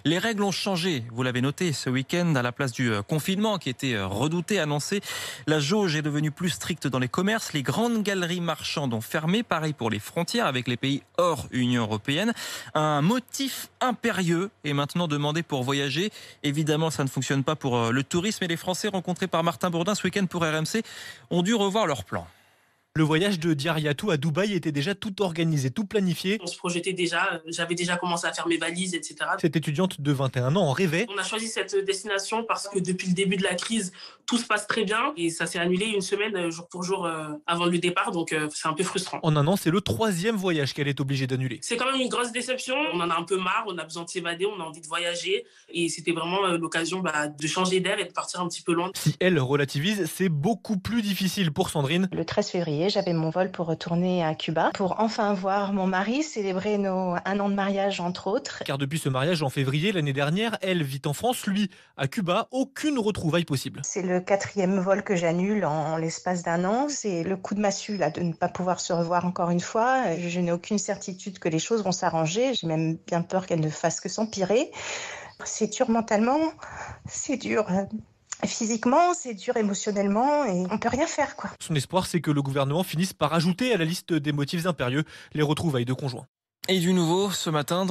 Les règles ont changé, vous l'avez noté ce week-end, à la place du confinement qui était redouté, annoncé. La jauge est devenue plus stricte dans les commerces. Les grandes galeries marchandes ont fermé, pareil pour les frontières avec les pays hors Union européenne. Un motif impérieux est maintenant demandé pour voyager. Évidemment, ça ne fonctionne pas pour le tourisme et les Français rencontrés par Martin Bourdin ce week-end pour RMC ont dû revoir leur plan. Le voyage de Diaryatou à Dubaï était déjà tout organisé, tout planifié. On se projetait déjà, j'avais déjà commencé à faire mes valises, etc. Cette étudiante de 21 ans en rêvait. On a choisi cette destination parce que depuis le début de la crise, tout se passe très bien et ça s'est annulé une semaine jour pour jour avant le départ, donc c'est un peu frustrant. En un an, c'est le 3e voyage qu'elle est obligée d'annuler. C'est quand même une grosse déception, on en a un peu marre, on a besoin de s'évader, on a envie de voyager et c'était vraiment l'occasion de changer d'air et de partir un petit peu loin. Si elle relativise, c'est beaucoup plus difficile pour Sandrine. Le 13 février, j'avais mon vol pour retourner à Cuba pour enfin voir mon mari, célébrer nos 1 an de mariage entre autres. Car depuis ce mariage en février l'année dernière, elle vit en France, lui à Cuba, aucune retrouvaille possible. C'est le 4e vol que j'annule en l'espace d'1 an. C'est le coup de massue là, de ne pas pouvoir se revoir encore une fois. Je n'ai aucune certitude que les choses vont s'arranger. J'ai même bien peur qu'elles ne fassent que s'empirer. C'est dur mentalement, c'est dur physiquement, c'est dur émotionnellement et on peut rien faire quoi. Son espoir, c'est que le gouvernement finisse par ajouter à la liste des motifs impérieux les retrouvailles de conjoints. Et du nouveau ce matin